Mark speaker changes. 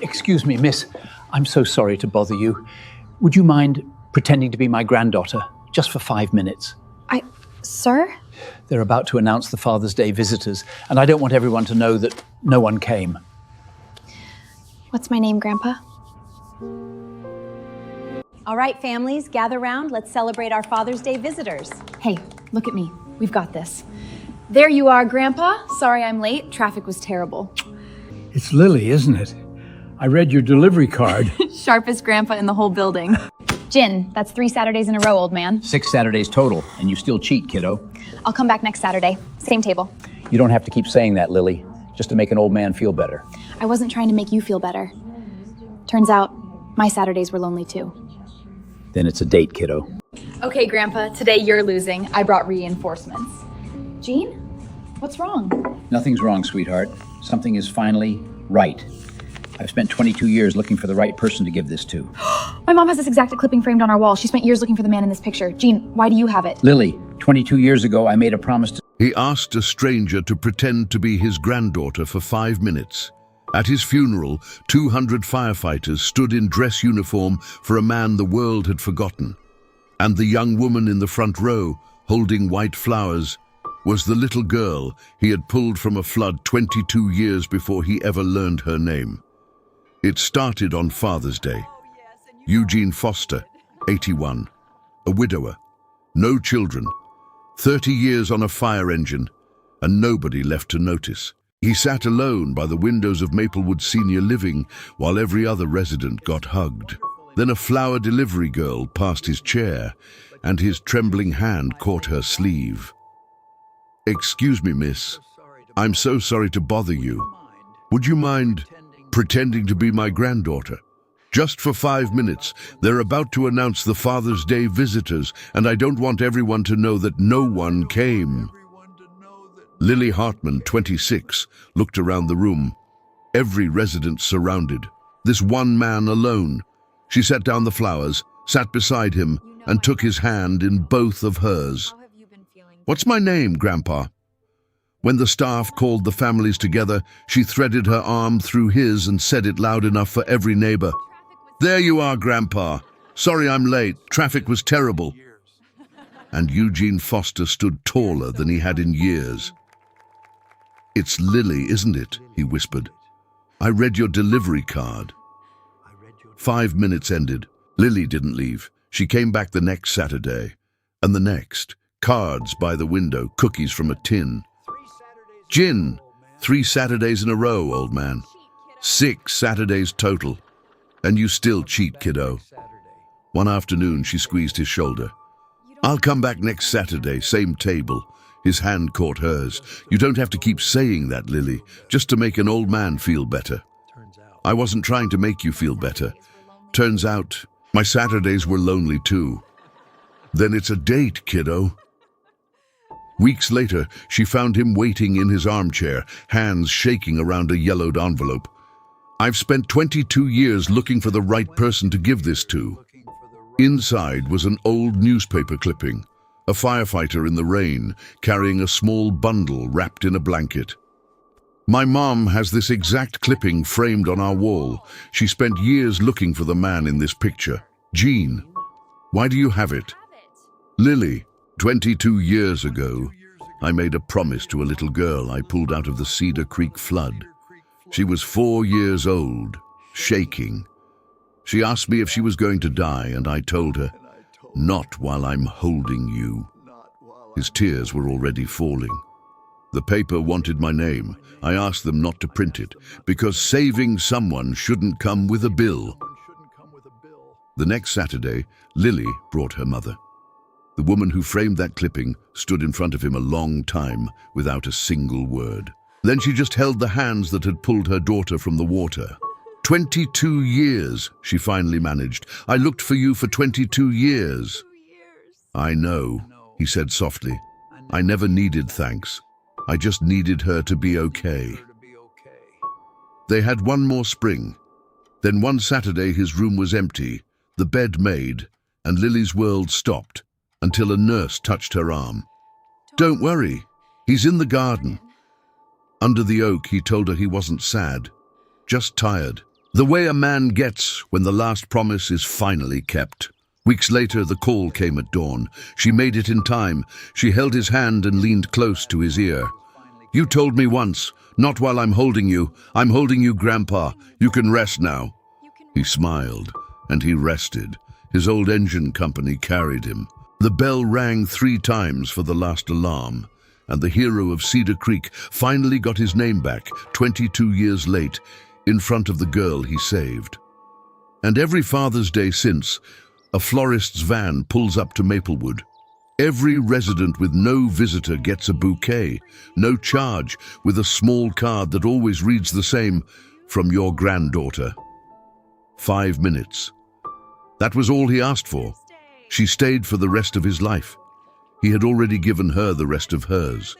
Speaker 1: Excuse me, miss. I'm so sorry to bother you. Would you mind pretending to be my granddaughter, just for 5 minutes?
Speaker 2: Sir?
Speaker 1: They're about to announce the Father's Day visitors, and I don't want everyone to know that no one came.
Speaker 2: What's my name, Grandpa?
Speaker 3: All right, families, gather round. Let's celebrate our Father's Day visitors.
Speaker 2: Hey, look at me. We've got this. There you are, Grandpa. Sorry I'm late. Traffic was terrible.
Speaker 1: It's Lily, isn't it? I read your delivery card.
Speaker 2: Sharpest grandpa in the whole building. Gin, that's 3 Saturdays in a row, old man.
Speaker 4: 6 Saturdays total, and you still cheat, kiddo.
Speaker 2: I'll come back next Saturday. Same table.
Speaker 4: You don't have to keep saying that, Lily, just to make an old man feel better.
Speaker 2: I wasn't trying to make you feel better. Turns out, my Saturdays were lonely too.
Speaker 4: Then it's a date, kiddo.
Speaker 2: Okay, Grandpa, today you're losing. I brought reinforcements. Jean? What's wrong?
Speaker 4: Nothing's wrong, sweetheart. Something is finally right. I've spent 22 years looking for the right person to give this to.
Speaker 2: My mom has this exact clipping framed on our wall. She spent years looking for the man in this picture. Jean, why do you have it?
Speaker 4: Lily, 22 years ago, I made a promise to...
Speaker 5: He asked a stranger to pretend to be his granddaughter for 5 minutes. At his funeral, 200 firefighters stood in dress uniform for a man the world had forgotten. And the young woman in the front row, holding white flowers, was the little girl he had pulled from a flood 22 years before he ever learned her name. It started on Father's Day. Eugene Foster, 81, a widower, no children, 30 years on a fire engine, and nobody left to notice. He sat alone by the windows of Maplewood Senior Living while every other resident got hugged. Then a flower delivery girl passed his chair, and his trembling hand caught her sleeve. "Excuse me, miss. I'm so sorry to bother you. Would you mind pretending to be my granddaughter? Just for 5 minutes. They're about to announce the Father's Day visitors, and I don't want everyone to know that no one came." Lily Hartman, 26, looked around the room. Every resident surrounded. This one man alone. She set down the flowers, sat beside him, and took his hand in both of hers. "What's my name, Grandpa?" When the staff called the families together, she threaded her arm through his and said it loud enough for every neighbor. "There you are, Grandpa. Sorry I'm late. Traffic was terrible." And Eugene Foster stood taller than he had in years. "It's Lily, isn't it?" he whispered. "I read your delivery card." 5 minutes ended. Lily didn't leave. She came back the next Saturday, and the next. Cards by the window, cookies from a tin. "Gin, 3 Saturdays in a row, old man. 6 Saturdays total. And you still cheat, kiddo." One afternoon, she squeezed his shoulder. "I'll come back next Saturday, same table." His hand caught hers. "You don't have to keep saying that, Lily, just to make an old man feel better." "I wasn't trying to make you feel better. Turns out, my Saturdays were lonely too." "Then it's a date, kiddo." Weeks later, she found him waiting in his armchair, hands shaking around a yellowed envelope. "I've spent 22 years looking for the right person to give this to." Inside was an old newspaper clipping, a firefighter in the rain, carrying a small bundle wrapped in a blanket. "My mom has this exact clipping framed on our wall. She spent years looking for the man in this picture. Jean, why do you have it?" "Lily, 22 years ago, I made a promise to a little girl I pulled out of the Cedar Creek flood. She was 4 years old, shaking. She asked me if she was going to die, and I told her, 'Not while I'm holding you.'" His tears were already falling. "The paper wanted my name. I asked them not to print it, because saving someone shouldn't come with a bill." The next Saturday, Lily brought her mother. The woman who framed that clipping stood in front of him a long time without a single word. Then she just held the hands that had pulled her daughter from the water. 22 years, she finally managed. "I looked for you for 22 years. "I know," he said softly. "I never needed thanks. I just needed her to be okay." They had one more spring. Then one Saturday his room was empty, the bed made, and Lily's world stopped until a nurse touched her arm. "Don't worry, he's in the garden." Under the oak, he told her he wasn't sad, just tired. The way a man gets when the last promise is finally kept. Weeks later, the call came at dawn. She made it in time. She held his hand and leaned close to his ear. "You told me once, not while I'm holding you. I'm holding you, Grandpa. You can rest now." He smiled, and he rested. His old engine company carried him. The bell rang 3 times for the last alarm, and the hero of Cedar Creek finally got his name back, 22 years late, in front of the girl he saved. And every Father's Day since, a florist's van pulls up to Maplewood. Every resident with no visitor gets a bouquet, no charge, with a small card that always reads the same, "From your granddaughter." 5 minutes. That was all he asked for. She stayed for the rest of his life. He had already given her the rest of hers.